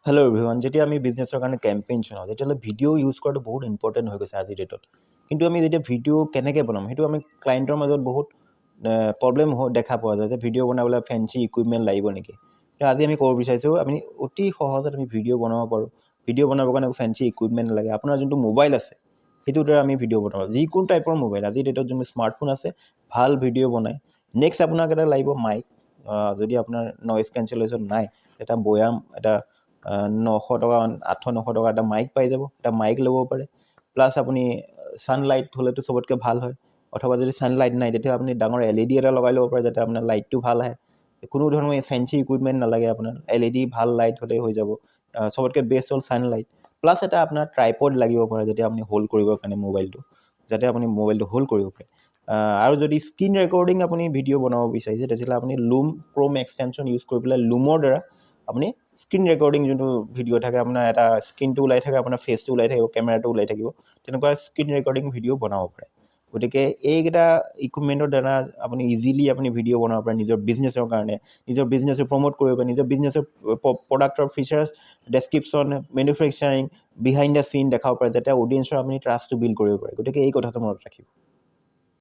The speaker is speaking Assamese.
Hello' everyone. যেতিয়া আমি বিজনেছৰ কাৰণে কেম্পেইন চলাওঁ তেতিয়াহ'লে ভিডিঅ' ইউজ কৰাটো বহুত ইম্পৰ্টেণ্ট হৈ গৈছে আজিৰ ডেটত। কিন্তু আমি যেতিয়া ভিডিঅ' কেনেকৈ বনাম সেইটো আমি ক্লাইণ্টৰ মাজত বহুত প্ৰব্লেম দেখা পোৱা যায় যে ভিডিঅ' বনাবলৈ ফেঞ্চি ইকুইপমেণ্ট লাগিব নেকি। আজি আমি ক'ব বিচাৰিছোঁ আপুনি অতি সহজত আমি ভিডিঅ' বনাব পাৰোঁ। ভিডিঅ' বনাবৰ কাৰণে ফেঞ্চি ইকুইপমেণ্ট নালাগে। আপোনাৰ যোনটো মোবাইল আছে সেইটোৰ দ্বাৰা আমি ভিডিঅ' বনাব পাৰোঁ। যিকোনো টাইপৰ মোবাইল আজিৰ ডেটত যোনটো স্মাৰ্টফোন আছে ভাল ভিডিঅ' বনায়। নেক্সট আপোনাক এটা লাগিব মাইক। যদি আপোনাৰ নইজ কেঞ্চেলেশ্যন নাই এটা বয়াম এটা 900 টকা 800-900 টকা এটা মাইক পাই যাব। এটা মাইক ল'ব পাৰে। প্লাছ আপুনি ছানলাইট হ'লেতো চবতকৈ ভাল হয়, অথবা যদি ছানলাইট নাই তেতিয়া আপুনি ডাঙৰ LED এটা লগাই ল'ব পাৰে যাতে আপোনাৰ লাইটটো ভাল আহে। কোনো ধৰণৰ ফেঞ্চি ইকুইপমেণ্ট নালাগে আপোনাৰ, LED ভাল লাইট হ'লেই হৈ যাব। চবতকৈ বেষ্ট হ'ল ছানলাইট। প্লাছ এটা আপোনাৰ ট্ৰাইপড লাগিব পাৰে যাতে আপুনি হোল্ড কৰিবৰ কাৰণে মোবাইলটো, যাতে আপুনি মোবাইলটো হোল্ড কৰিব পাৰে। আৰু যদি স্ক্ৰীণ ৰেকৰ্ডিং আপুনি ভিডিঅ' বনাব বিচাৰিছে তেতিয়াহ'লে আপুনি লুম ক্ৰ'ম এক্সটেনশ্যন ইউজ কৰি পেলাই লুমৰ দ্বাৰা আপুনি স্ক্ৰীণ ৰেকৰ্ডিং যোনটো ভিডিঅ' থাকে আপোনাৰ এটা স্ক্ৰীণটো ওলাই থাকে, আপোনাৰ ফেচটো ওলাই থাকিব, কেমেৰাটো ওলাই থাকিব, তেনেকুৱা স্ক্ৰীণ ৰেকৰ্ডিং ভিডিঅ' বনাব পাৰে। গতিকে এইকেইটা ইকুইপমেণ্টৰ দ্বাৰা আপুনি ইজিলি আপুনি ভিডিঅ' বনাব পাৰে নিজৰ বিজনেছৰ কাৰণে, নিজৰ বিজনেছটো প্ৰমোট কৰিব পাৰে, নিজৰ বিজনেছৰ প্ৰডাক্টৰ features, description, manufacturing, behind the চিন দেখাব পাৰে যাতে অডিয়েঞ্চৰ আপুনি ট্ৰাষ্টটো বিল্ড কৰিব পাৰে। গতিকে এই কথাটো মনত ৰাখিব।